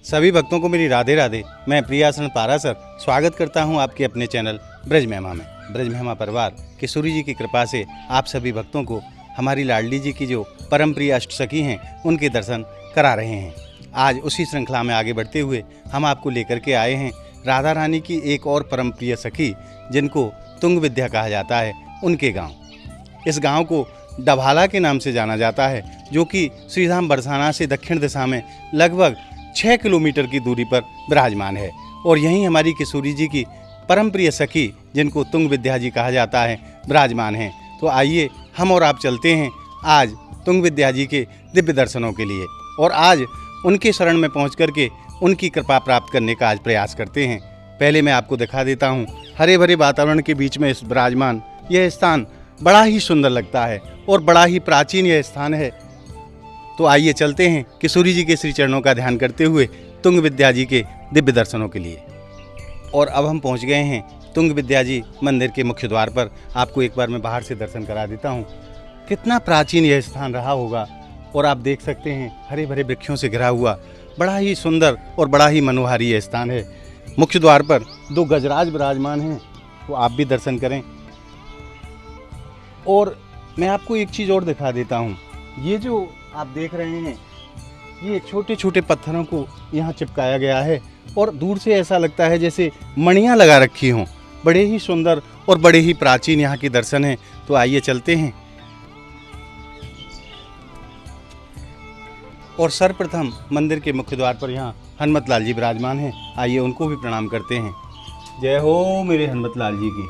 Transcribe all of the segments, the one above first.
सभी भक्तों को मेरी राधे राधे। मैं प्रियासन पारासर स्वागत करता हूं आपके अपने चैनल ब्रज महिमा में। ब्रज महिमा परिवार किशोरी जी की कृपा से आप सभी भक्तों को हमारी लाडली जी की जो परम प्रिय अष्टसखी हैं उनके दर्शन करा रहे हैं। आज उसी श्रृंखला में आगे बढ़ते हुए हम आपको लेकर के आए हैं राधा रानी की एक और परम प्रिय सखी जिनको तुंग विद्या कहा जाता है, उनके गाँव। इस गाँव को डभाला के नाम से जाना जाता है, जो कि श्रीधाम बरसाना से दक्षिण दिशा में लगभग 6 किलोमीटर की दूरी पर विराजमान है। और यहीं हमारी किशोरी जी की परम प्रिय सखी जिनको तुंग विद्या जी कहा जाता है विराजमान हैं। तो आइए हम और आप चलते हैं आज तुंग विद्या जी के दिव्य दर्शनों के लिए और आज उनके शरण में पहुंच करके उनकी कृपा प्राप्त करने का आज प्रयास करते हैं। पहले मैं आपको दिखा देता हूं, हरे भरे वातावरण के बीच में इस विराजमान यह स्थान बड़ा ही सुंदर लगता है और बड़ा ही प्राचीन यह स्थान है। तो आइए चलते हैं किशोरी जी के श्री चरणों का ध्यान करते हुए तुंग विद्या जी के दिव्य दर्शनों के लिए। और अब हम पहुंच गए हैं तुंग विद्या जी मंदिर के मुख्य द्वार पर। आपको एक बार मैं बाहर से दर्शन करा देता हूं। कितना प्राचीन यह स्थान रहा होगा और आप देख सकते हैं हरे भरे वृक्षों से घिरा हुआ बड़ा ही सुंदर और बड़ा ही मनोहारी यह स्थान है। मुख्य द्वार पर 2 गजराज विराजमान हैं, तो आप भी दर्शन करें। और मैं आपको एक चीज़ और दिखा देता हूँ। ये जो आप देख रहे हैं ये छोटे छोटे पत्थरों को यहाँ चिपकाया गया है और दूर से ऐसा लगता है जैसे मणियाँ लगा रखी हों। बड़े ही सुंदर और बड़े ही प्राचीन यहाँ के दर्शन हैं। तो आइए चलते हैं। और सर्वप्रथम मंदिर के मुख्य द्वार पर यहाँ हनुमत लाल जी विराजमान हैं। आइए उनको भी प्रणाम करते हैं। जय हो मेरे हनुमत लाल जी की।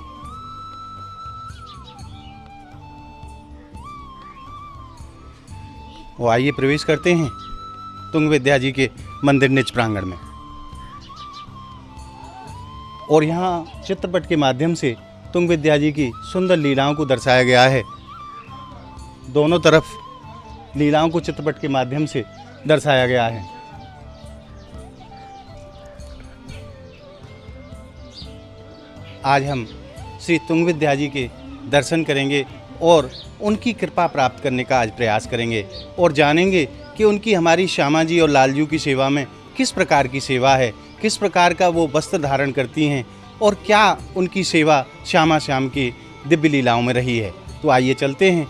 वो आइए प्रवेश करते हैं तुंग विद्या जी के मंदिर निज प्रांगण में। और यहाँ चित्रपट के माध्यम से तुंग विद्या जी की सुंदर लीलाओं को दर्शाया गया है। दोनों तरफ लीलाओं को चित्रपट के माध्यम से दर्शाया गया है। आज हम श्री तुंग विद्या जी के दर्शन करेंगे और उनकी कृपा प्राप्त करने का आज प्रयास करेंगे और जानेंगे कि उनकी हमारी श्यामा जी और लालजू की सेवा में किस प्रकार की सेवा है, किस प्रकार का वो वस्त्र धारण करती हैं और क्या उनकी सेवा श्यामा श्याम की दिव्य लीलाओं में रही है। तो आइए चलते हैं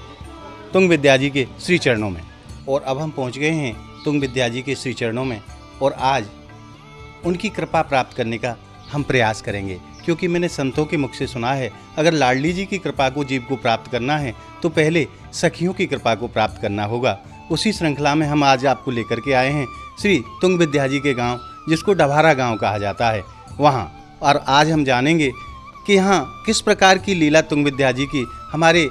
तुंग विद्या जी के श्री चरणों में। और अब हम पहुंच गए हैं तुंग विद्या जी के श्री चरणों में और आज उनकी कृपा प्राप्त करने का हम प्रयास करेंगे, क्योंकि मैंने संतों के मुख से सुना है अगर लाडली जी की कृपा को जीव को प्राप्त करना है तो पहले सखियों की कृपा को प्राप्त करना होगा। उसी श्रृंखला में हम आज आपको लेकर के आए हैं श्री तुंग विद्या जी के गांव, जिसको डभारा गांव कहा जाता है, वहाँ। और आज हम जानेंगे कि यहाँ किस प्रकार की लीला तुंग विद्या जी की हमारे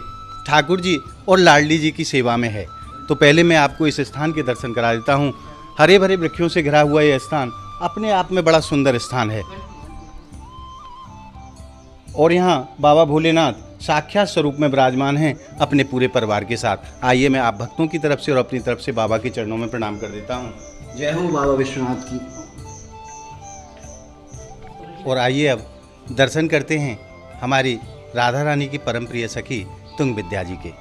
ठाकुर जी और लाडली जी की सेवा में है। तो पहले मैं आपको इस स्थान के दर्शन करा देता हूँ। हरे भरे वृक्षों से घिरा हुआ यह स्थान अपने आप में बड़ा सुंदर स्थान है। और यहाँ बाबा भोलेनाथ साक्षात स्वरूप में विराजमान हैं अपने पूरे परिवार के साथ। आइए मैं आप भक्तों की तरफ से और अपनी तरफ से बाबा के चरणों में प्रणाम कर देता हूँ। जय हो बाबा विश्वनाथ की। और आइए अब दर्शन करते हैं हमारी राधा रानी की परम प्रिय सखी तुंग विद्या जी के।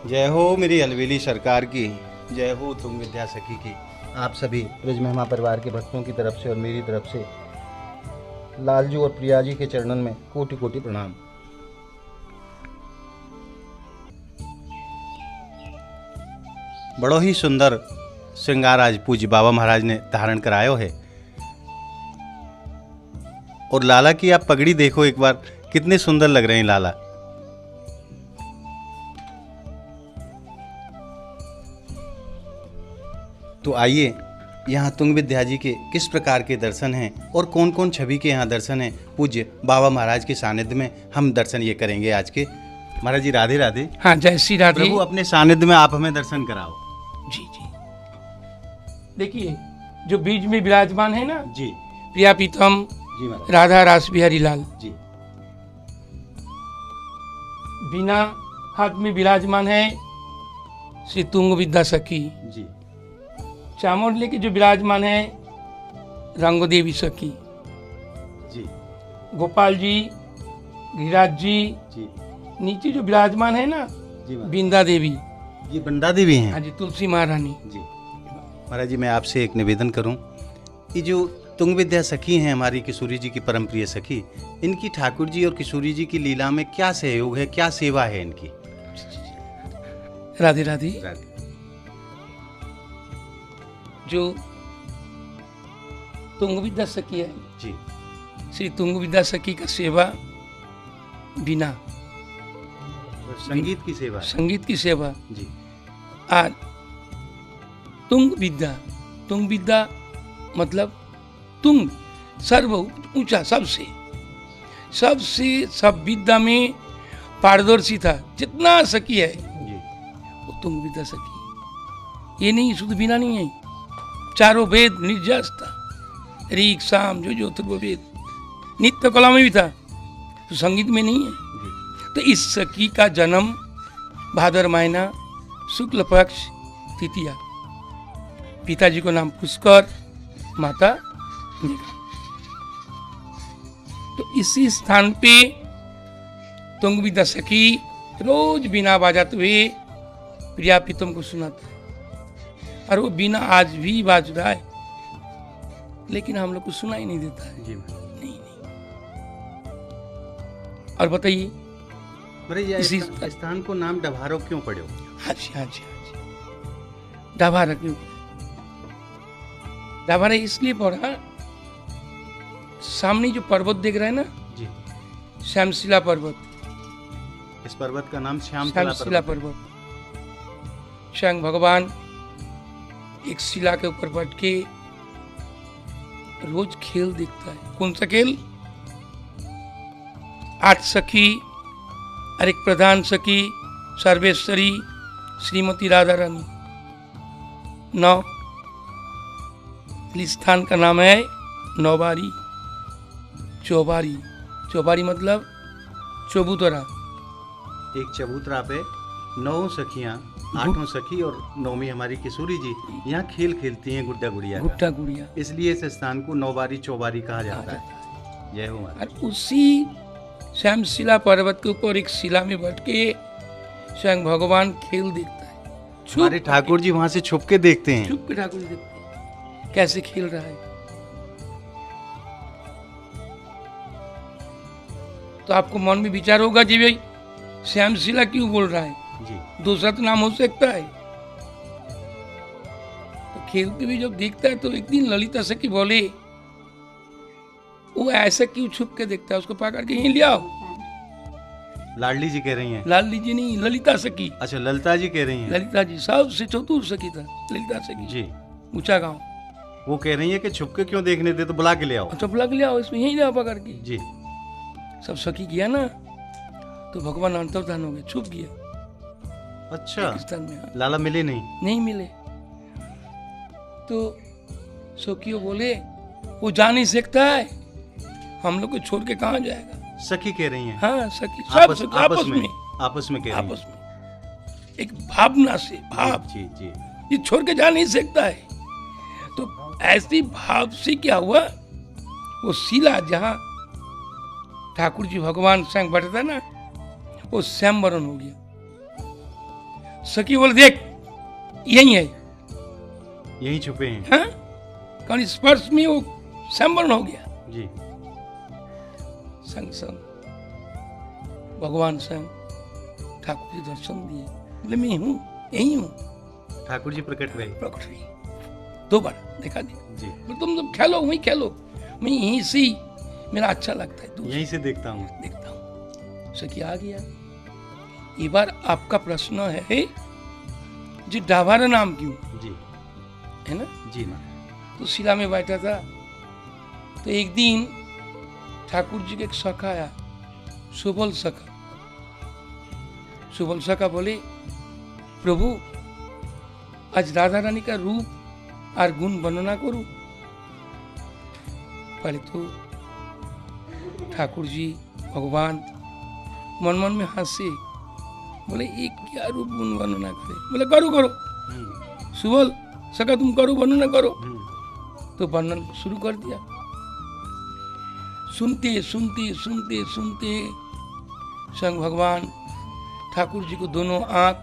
जय हो मेरी अलवेली सरकार की, जय हो तुंग विद्या सखी की। आप सभी ब्रज महिमा परिवार के भक्तों की तरफ से और मेरी तरफ से लालजू और प्रिया जी के चरणों में कोटि कोटि प्रणाम। बड़ो ही सुंदर श्रृंगार आज पूज्य बाबा महाराज ने धारण करायो है। और लाला की आप पगड़ी देखो एक बार, कितने सुंदर लग रहे हैं लाला। तो आइए यहाँ तुंग विद्या जी के किस प्रकार के दर्शन हैं और कौन कौन छवि के यहाँ दर्शन हैं पूज्य बाबा महाराज के सानिध्य में हम दर्शन ये करेंगे आज के। महाराज जी राधे राधे। हाँ, जय श्री राधे। प्रभु अपने सानिध्य में आप हमें दर्शन कराओ। जी जी। देखिए जो बीच में विराजमान है ना जी, प्रिया प्रीतम जी महाराज राधा रास बिहारी लाल जी। बिना हाथ में विराजमान है श्री तुंग विद्या सखी। जी चामोर लेके जो विराजमान है रंगो देवी सखी। जी गोपाल जी, गिरिराज जी, जी नीचे जो विराजमान है ना जी महाराज। बिंदा देवी, ये बंदा देवी हैं। हाँ जी, तुलसी महारानी। जी महाराज जी, मैं आपसे एक निवेदन करूं, ये जो तुंग विद्या सखी हैं हमारी किशोरी जी की परम प्रिय सखी, इनकी ठाकुर जी और किशोरी जी की लीला में क्या सहयोग है, क्या सेवा है इनकी? राधे राधे। जो तुंग विद्या सखी है जी श्री तुंग विद्या सखी का सेवा बिना और संगीत की सेवा है। संगीत की सेवा जी आज तुंग विद्या मतलब तुंग सर्व ऊंचा, सबसे सब विद्या में पारदर्शी था, जितना सखी है जी वो तुंग विद्या सखी। ये नहीं शुद्ध बिना नहीं है, चारों वेद निर्जस था, ऋग साम जो चतुर्वेद, नित्य कला में भी था, तो संगीत में नहीं है। जी तो इस सखी का जन्म भादर महीना शुक्ल पक्ष तृतीया, पिताजी को नाम पुष्कर, माता मेघा। तो इसी स्थान पे तुंग विद्या सखी रोज बीना बजाते हुए प्रिया प्रीतम को सुनाता है, और वो बीना आज भी बाज रहा है, लेकिन हम लोग को सुनाई नहीं देता है। जी नहीं। और बताइए महाराज जी, इसी इस स्थान को नाम डभारो क्यों पड़े? हाँ जी। डाभारा क्यों? डाभारा इसलिए पड़ा, सामने जो पर्वत देख रहे हैं ना, जी श्यामशिला पर्वत, इस पर्वत का नाम श्यामशिला पर्वत। स्वयं भगवान एक शिला के ऊपर बैठ के रोज खेल देखता है। कौन सा खेल? 8 सखी और एक प्रधान सखी सर्वेश्वरी श्रीमती राधा रानी, 9। इस स्थान का नाम है नौबारी चौबारी। चौबारी मतलब चबूतरा। एक चबूतरा पे 9 सखियां, 8 सखी और 9वीं हमारी किशोरी जी यहाँ खेल खेलती हैं गुड्डा गुड़िया का। गुड्डा गुड़िया। इसलिए इस स्थान को नौबारी चौबारी कहा जाता है। जय हो माता। और उसी श्यामशिला पर्वत के ऊपर एक शिला में बैठ के स्वयं भगवान खेल देखता है। हमारे ठाकुर जी वहां से छुप के देखते हैं। छुप के ठाकुर जी देखते हैं कैसे खेल रहा है। तो आपको मन में विचार होगा जी, भाई श्यामशिला क्यों बोल रहा है, जी दूसरा तो नाम हो सकता है। तो खेलते हुए जब देखता है तो एक दिन ललिता सखी बोले, वो ऐसा क्यों छुप के देखता है, उसको पकड़ के यहीं ले आओ। लाडली जी कह रही हैं? लाडली जी नहीं, ललिता सखी। अच्छा, ललिता जी कह रही हैं। ललिता जी सबसे चतुर सखी था ललिता सखी जी। ऊंचा गांव। वो कह रही है कि छुप के क्यों देखने दे, तो बुला के ले आओ। अच्छा बुला के ले आओ, इसमें यहीं ले आओ पकड़ के। जी। सब सखी किया ना, तो भगवान अंतर्धान हो गए, छुप गया अच्छा, पाकिस्तान में। हाँ। लाला मिले नहीं मिले। तो सखियों बोले, वो जा नहीं सकता है, हम लोग को छोड़ के कहाँ जाएगा। सखी कह रही हैं? हाँ सखी सब आपस सखी, आपस में कह रही हैं। आपस में एक भावना से, भाव जी जी। ये छोड़ के जा नहीं सकता है। तो ऐसी भाव से क्या हुआ, वो शिला जहाँ ठाकुर जी भगवान संग बैठता ना, वो श्याम वरण हो गया। सखी बोले, देख यही है, यही छुपे हैं। हाँ, कारण स्पर्श में वो श्याम वरण हो गया। जी। संग संग भगवान स्वयं ठाकुर जी दर्शन दिए, बोले मैं हूँ, यही हूँ। ठाकुर जी प्रकट हुए। प्रकट हुई, 2 बार देखा दी। जी। तुम खेलो, वहीं खेलो, मैं यहीं से मेरा अच्छा लगता है, यहीं से देखता हूँ। देखता हूँ। सखी आ गया। ये बार आपका प्रश्न है जी, डाभारा नाम क्यों जी है ना? जी माँ। तो शिला में बैठा था, तो एक दिन ठाकुर जी के एक सखा आया, सुबल सखा। सुबल सखा बोले, प्रभु आज राधा रानी का रूप और गुण वर्णना करूं। पहले तो ठाकुर जी भगवान मन मन में हंसे, बोले एक क्या रूप गुण वर्णना करे। बोले करो सुबल सका, तुम करो, वर्णना करो। तो वर्णन शुरू कर दिया। सुनते सुनते सुनते सुनते स्वयं भगवान ठाकुर जी को दोनों आंख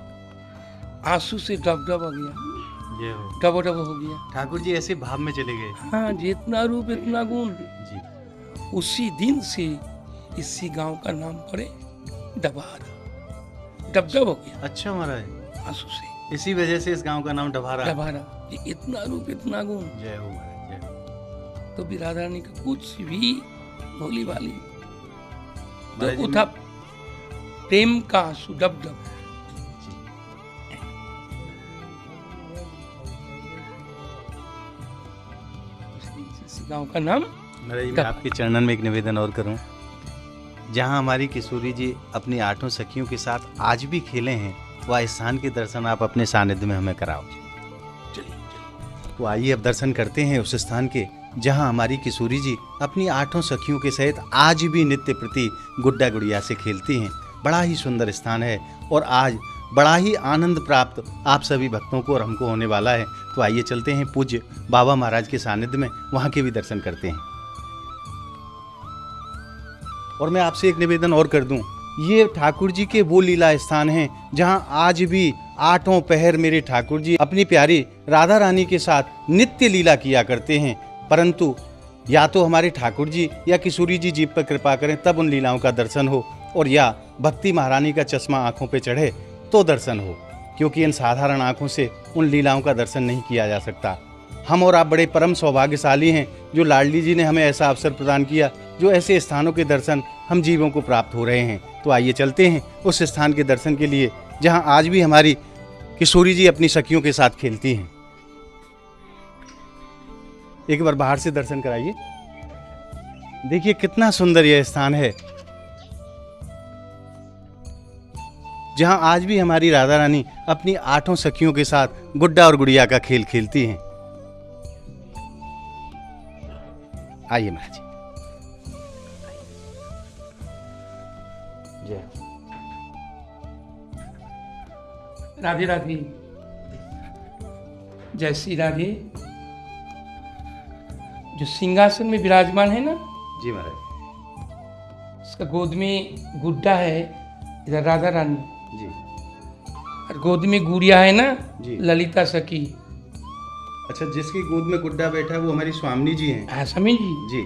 आंसू से डबडबा गया। जय हो। डबो डबो हो गया। ठाकुर जी ऐसे भाव में चले गए। हाँ, जितना रूप इतना गुण। जी। उसी दिन से इसी गांव का नाम पड़े डबहारा, डबडब हो गया अच्छा महाराज, आंसू से। इसी वजह से इस गांव का नाम डभारा। डबहारा, ये इतना रूप इतना गुण। जय हो महाराज, जय हो। तो भी राधा रानी का कुछ भी भोली भाली महाराज तो जी, उठा प्रेम का आंसू डब डब। इसी गांव का नाम महाराज जी, मैं आपके चरणन में एक निवेदन और करूं। जहां हमारी किशोरी जी अपनी 8 सखियों के साथ आज भी खेले हैं, वह स्थान के दर्शन आप अपने सानिध्य में हमें कराओ। चलिए। तो आइए अब दर्शन करते हैं उस स्थान के जहां हमारी किशोरी जी अपनी 8 सखियों के सहित आज भी नित्य प्रति गुड्डा गुड़िया से खेलती हैं। बड़ा ही सुंदर स्थान है और आज बड़ा ही आनंद प्राप्त आप सभी भक्तों को और हमको होने वाला है। तो आइए चलते हैं पूज्य बाबा महाराज के सानिध्य में, वहाँ के भी दर्शन करते हैं। और मैं आपसे एक निवेदन और कर दूं, ये ठाकुर जी के वो लीला स्थान हैं जहां आज भी 8 पहर मेरे ठाकुर जी अपनी प्यारी राधा रानी के साथ नित्य लीला किया करते हैं। परंतु या तो हमारे ठाकुर जी या किशोरी जी जीव पर कृपा करें तब उन लीलाओं का दर्शन हो, और या भक्ति महारानी का चश्मा आंखों पे चढ़े तो दर्शन हो, क्योंकि इन साधारण आंखों से उन लीलाओं का दर्शन नहीं किया जा सकता। हम और आप बड़े परम सौभाग्यशाली हैं जो लाडली जी ने हमें ऐसा अवसर प्रदान किया, जो ऐसे स्थानों के दर्शन हम जीवों को प्राप्त हो रहे हैं। तो आइए चलते हैं उस स्थान के दर्शन के लिए जहां आज भी हमारी किशोरी जी अपनी सखियों के साथ खेलती हैं। एक बार बाहर से दर्शन कराइए। देखिए कितना सुंदर यह स्थान है जहां आज भी हमारी राधा रानी अपनी 8 सखियों के साथ गुड्डा और गुड़िया का खेल खेलती हैं। आइए महाराज जी। जय राधे राधे। जय श्री राधे। जो सिंहासन में विराजमान है ना, जी महाराज। उसका गोद में गुड्डा है, इधर राधा रानी, जी और गोद में गुड़िया है ना, जी। ललिता सखी। अच्छा, जिसकी गोद में गुड्डा बैठा है वो हमारी स्वामी जी हैं। हाँ समझ जी। जी।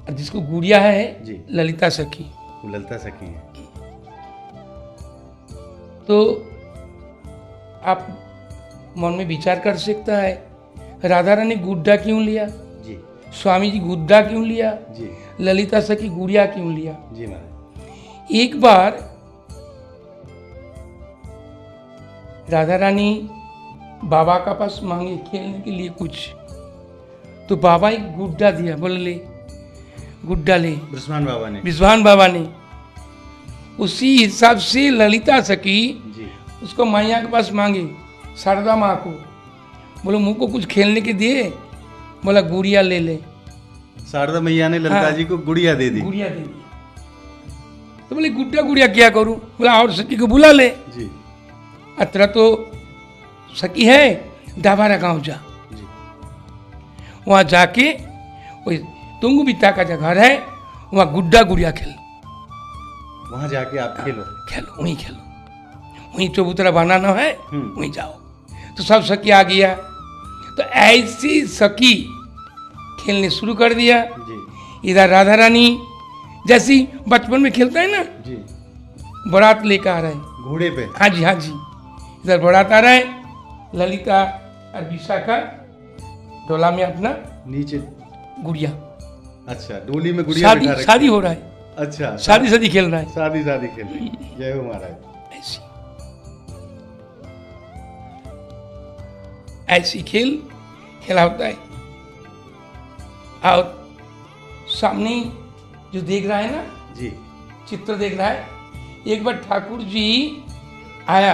और जिसको गुड़िया है जी। ललिता सखी। वो ललिता सखी हैं। तो आप मन में विचार कर सकता है, राधा रानी गुड्डा क्यों लिया, जी स्वामी जी गुड्डा क्यों लिया, जी ललिता सखी गुड़िया क्यों लिया। जी महाराज। एक बार राधा रानी बाबा का पास मांगे खेलने के लिए कुछ, तो बाबा एक गुड्डा दिया, बोले ले गुड्डा ले। ब्रह्मान बाबा ने। विद्वान बाबा ने उसी हिसाब से ललिता सखी जी उसको मैया के पास मांगे, शारदा माँ को, बोलो मुँह को कुछ खेलने के दिए, बोला गुड़िया ले ले। शारदा मैया ने ललिता हाँ। जी को गुड़िया दे दी। गुड़िया दे दी। तो बोले गुड्डा गुड़िया क्या करूं, बोला और सखी को बुला ले। जी अतरा तो सखी है, डाबारा गांव जा, जी वहाँ जाके वही तुंग बिता का जो घर है वहाँ गुड्डा गुड़िया खेलो, वहां जाके आप खेलो। खेलो वहीं खेलो, वहीं चबूतरा बनाना है, हम्म। वहीं जाओ। तो सब सखी आ गया, तो ऐसी सखी खेलने शुरू कर दिया। जी इधर राधा रानी जैसी बचपन में खेलता है ना, जी बारात लेकर आ रहा है, घोड़े पे। हाँ जी हाँ जी, इधर बारात आ रहा है, ललिता और विशाखा डोला में अपना नीचे। गुड़िया, अच्छा, डोली में गुड़िया शादी बिठा रखी। शादी हो रहा है, अच्छा, शादी शादी खेल रहा है। शादी शादी खेल रही। जय हो महाराज। ऐसी ऐसी खेल खेला होता है। और सामने जो देख रहा है ना, जी चित्र देख रहा है, एक बार ठाकुर जी आया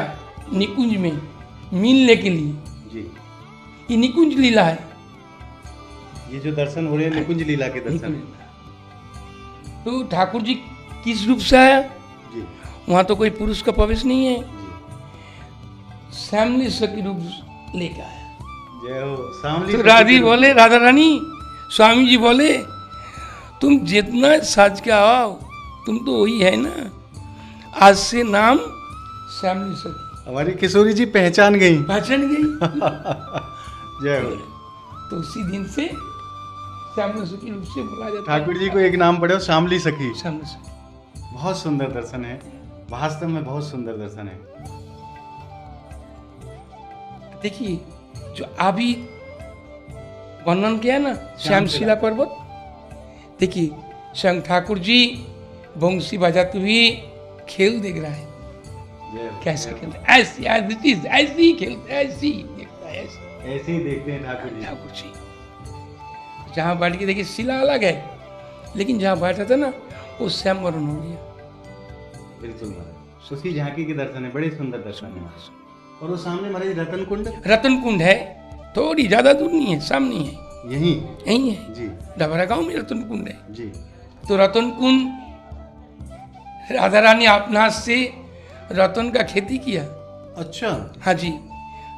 निकुंज में मिलने के लिए। जी ये निकुंज लीला है। ये जो दर्शन हो रहे हैं निकुंज लीला के दर्शन हैं। तो ठाकुर जी किस रूप से आया, जी वहाँ तो कोई पुरुष का प्रवेश नहीं है, जी सामने सखी रूप लेकर आया। जय हो। सामने तो राधी बोले, राधा रानी, स्वामी जी बोले तुम जितना साज के आओ तुम तो वही है ना, आज से नाम श्यामली सखी। हमारी किशोरी जी पहचान गई। पहचान गई। जय हो। तो उसी दिन से श्यामला सखी रूप से बोला जाता है। ठाकुर जी को एक नाम पड़े, शामली सखी। श्यामला सखी। बहुत सुंदर दर्शन है, वास्तव में बहुत सुंदर दर्शन है। देखिए जो अभी वर्णन किया ना श्यामशिला पर्वत, देखिए स्वयं ठाकुर जी बंसी बजाते हुए खेल देख रहा है। कैसे खेलते, ऐसी ऐसी ही खेलते, ऐसी ही देखता है, ऐसे ही देखते हैं ठाकुर जी। ठाकुर जी जहाँ बैठ के देखिए शिला अलग है, लेकिन जहाँ बैठा था ना वो श्याम वर्ण हो गया। बिल्कुल महाराज, उसकी झांकी के दर्शन है, बड़े सुंदर दर्शन है। और वो सामने महाराज रतन कुंड, रतन कुंड है, थोड़ी ज्यादा दूर नहीं है, सामने है, यही है जी। डबरा गांव में रतन कुंड है जी। तो रतन कुंड राधा रानी अपने हाथ से रतन का खेती किया। अच्छा। हाँ जी।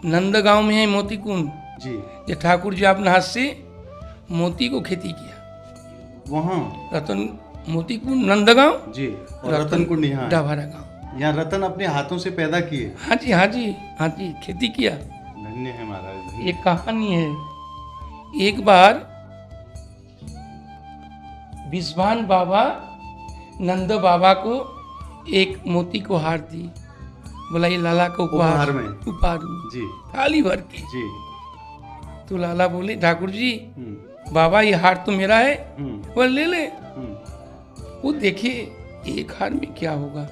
नंदगांव में है मोती कुंड जी। ये ठाकुर जी अपने हाथ से मोती को खेती किया। वहाँ रतन मोती कुंड नंदगांव जी, और रतन कुंड यहाँ है। डबरा गांव। यहाँ रतन अपने हाथों से पैदा किए। हाँ जी, हाँ जी, हाँ जी, खेती किया। धन्य है महाराज, धन्य। एक कहानी है, एक बार विश्वान बाबा नंद बाबा को एक मोती को हार दी, बोला ये लाला को उपहार में। उपहार में जी। थाली भर के। जी। तो लाला बोले ठाकुर जी हम्म, बाबा ये हार तो मेरा है, हम्म, बोले ले ले। हम्म, वो देखे एक हार में क्या होगा,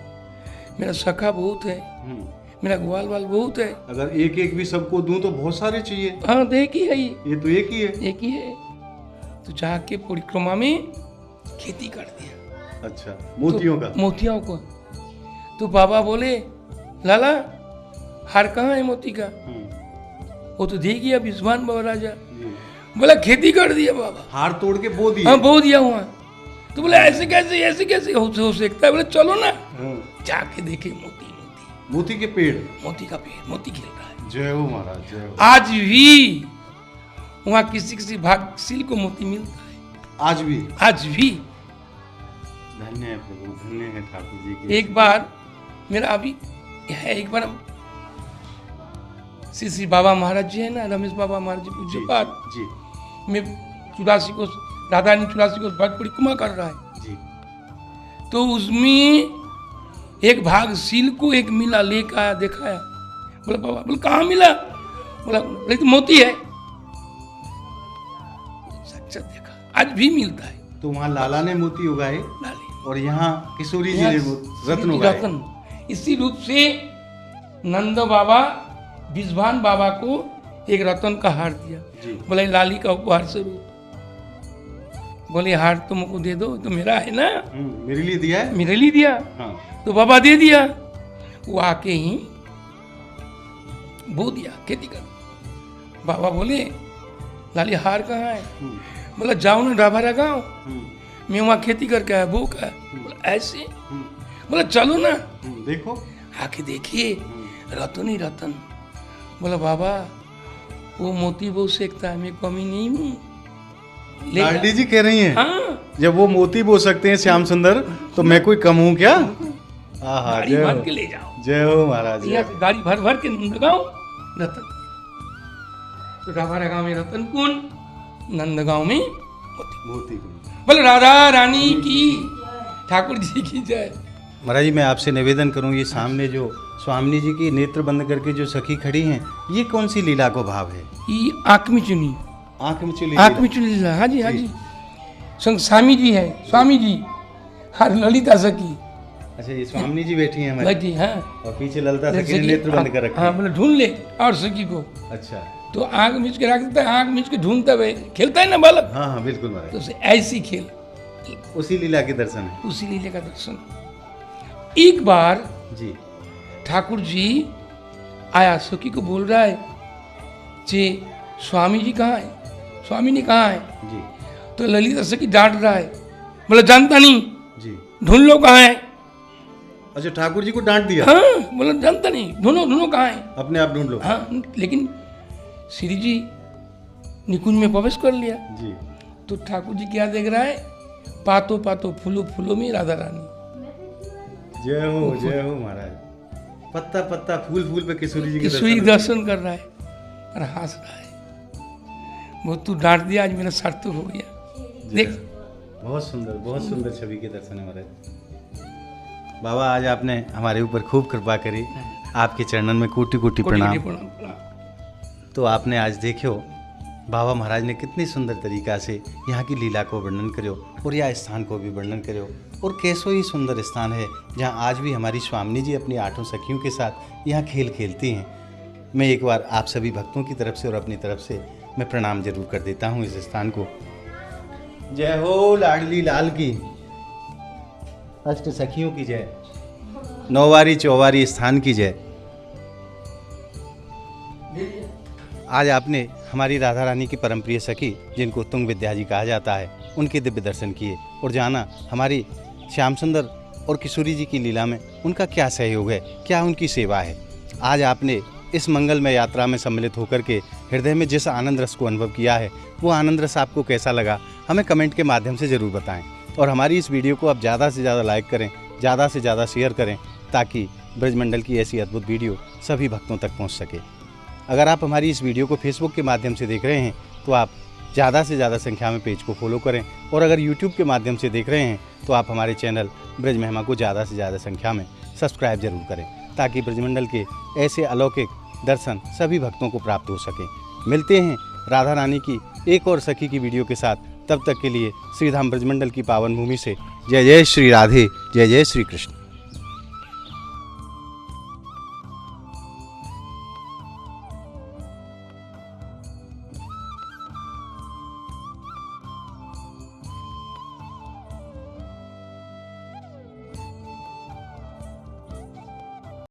मेरा सखा बहुत है, हम्म। मेरा ग्वाल वाल बहुत है। अगर एक एक भी सबको दूं तो बहुत सारे चाहिए। हाँ देख ही है ये तो एक ही है। एक ही है। तो जाके परिक्रमा में खेती कर दिया। अच्छा, मोतियों का। तो मोतियों को। तो बाबा बोले लाला हार कहाँ है मोती का? वो तो दे गया विश्वान बाबा राजा। जी। बोला खेती कर दिया बाबा। हार तोड़ के बो दिया। हाँ बो दिया हुआ। तो बोले ऐसे कैसे हो सकता है? बोले चलो ना। हाँ। जाके देखे मोती मोती के पेड़, मोती का पेड़, मोती खिल रहा है। जय हो महाराज, जय हो। आज भी वहाँ किसी भाग्यशील को मोती मिलता है, आज भी। आज भी। धन्य है प्रभु, धन्य है ठाकुर जी की। एक बार मेरा अभी है, एक बार श्री बाबा महाराज जी है ना, रमेश बाबा महाराज जी पूज्य पाठ जी। में 84 को राधा रानी 84 को भक्त परिक्रमा कर रहा है। जी। तो उसमें एक भागशील को एक मिला लेकर आया, दिखाया। बोला बाबा, बोला कहाँ मिला? बोला तो मोती है। सच्चा देखा, आज भी मिलता है। तो वहाँ लाला ने मोती उगाए लाले और यहाँ किशोरी जी ने रत्न उगाए। रत्न। इसी रूप से नंद बाबा विश्वान बाबा को एक रतन का हार दिया। जी। बोले लाली का उपहार स्वरूप। बोले हार तुमको दे दो, तो मेरा है ना, मेरे लिए दिया है। मेरे लिए दिया। हाँ। तो बाबा दे दिया। वो आके ही बो दिया, खेती कर। बाबा बोले लाली हार कहाँ है? हम्म, बोला जाओ ना डाभरा गाँव, हम्म, मैं वहाँ खेती करके आया, बो का। बोला ऐसे? हम्म, बोला चलो ना। देखो। आके देखिए रतन ही रतन। बोला बाबा वो मोती बो सकता है, मैं कमी नहीं हूँ। ले जा। लाडली जी कह रही हैं, हाँ, जब वो मोती बो सकते हैं श्याम सुंदर, तो मैं कोई कम हूँ क्या? आहा, गाड़ी जय भर हो, के ले जाओ। जय हो महाराज, जय यहाँ हो। से गाड़ी भर भर के नंदगांव रतन। तो डाभरा गांव में रतन कुंड, नंदगांव में मोती। मोती कुंड। बोले राधा रानी की, ठाकुर जी की जय। महाराज जी, मैं आपसे निवेदन करूं, ये सामने जो स्वामी जी की नेत्र बंद करके जो सखी खड़ी हैं, ये कौन सी लीला को भाव है? ये आंख में चुनी, आंख में चली आंख में चुनी लीला। हाँ जी, हाँ जी। संग स्वामी जी है, स्वामी जी हर ललिता सखी अच्छा, ये स्वामी जी बैठी हैं हमारी, बैठी। हाँ, और पीछे ललिता सखी ने नेत्र बंद कर रखे हाँ, हैं। बोले ढूंढ ले और सखी को। अच्छा। तो आंख मीच के रख देता है, आंख मीच के ढूंढता है, खेलता है ना बालक, हाँ हाँ, बिल्कुल महाराज, तो उसे ऐसी खेल, उसी लीला के दर्शन है। उसी लीले का दर्शन। एक बार जी। ठाकुर जी आया, सखी को बोल रहा है जी स्वामी जी कहाँ है, स्वामी ने कहाँ है? जी। तो ललिता सखी डांट रहा है, बोला जानता नहीं, जी। ढूंढ लो कहाँ है। अच्छा, ठाकुर जी को डांट दिया। हाँ, बोला जानता नहीं, ढूंढो ढूंढो कहाँ है। अपने आप ढूंढ लो। हाँ, लेकिन श्री जी निकुंज में प्रवेश कर लिया। जी। तो ठाकुर जी क्या देख रहा है? पातो पातो फूलो फूलो में राधा रानी। जय हो महाराज। पत्ता पत्ता फूल फूल पे किशोरी जी के किशोरी दर्शन कर रहा है और हंस रहा है। वो तू डांट दिया, आज मेरा सार्थक हो गया। देख, बहुत सुंदर छवि के दर्शन है महाराज। बाबा आज आपने हमारे ऊपर खूब कृपा करी, आपके चरणन में कोटि कोटि प्रणाम। तो आपने आज देखियो बाबा महाराज ने कितनी सुंदर तरीका से यहाँ की लीला को वर्णन करो और यह स्थान को भी वर्णन करो, और कैसो ही सुंदर स्थान है जहाँ आज भी हमारी स्वामिनी जी अपनी 8 सखियों के साथ यहाँ खेल खेलती हैं। मैं एक बार आप सभी भक्तों की तरफ से और अपनी तरफ से मैं प्रणाम जरूर कर देता हूँ इस स्थान को। जय हो लाडली लाल की, अष्ट सखियों की जय, नौवारी चौवारी स्थान की जय। आज आपने हमारी राधा रानी की परम प्रिय सखी, जिनको तुंग विद्या जी कहा जाता है, उनके दिव्य दर्शन किए और जाना हमारी श्याम सुंदर और किशोरी जी की लीला में उनका क्या सहयोग है, क्या उनकी सेवा है। आज आपने इस मंगलमय यात्रा में सम्मिलित होकर के हृदय में जिस आनंद रस को अनुभव किया है, वो आनंद रस आपको कैसा लगा हमें कमेंट के माध्यम से ज़रूर बताएं। और हमारी इस वीडियो को आप ज़्यादा से ज़्यादा लाइक करें, ज़्यादा से ज़्यादा शेयर करें, ताकि ब्रजमंडल की ऐसी अद्भुत वीडियो सभी भक्तों तक पहुँच सके। अगर आप हमारी इस वीडियो को फेसबुक के माध्यम से देख रहे हैं तो आप ज़्यादा से ज़्यादा संख्या में पेज को फॉलो करें, और अगर यूट्यूब के माध्यम से देख रहे हैं तो आप हमारे चैनल ब्रज महिमा को ज़्यादा से ज़्यादा संख्या में सब्सक्राइब जरूर करें, ताकि ब्रजमंडल के ऐसे अलौकिक दर्शन सभी भक्तों को प्राप्त हो सके। मिलते हैं राधा रानी की एक और सखी की वीडियो के साथ, तब तक के लिए श्रीधाम ब्रजमंडल की पावन भूमि से जय जय श्री राधे, जय जय श्री कृष्ण।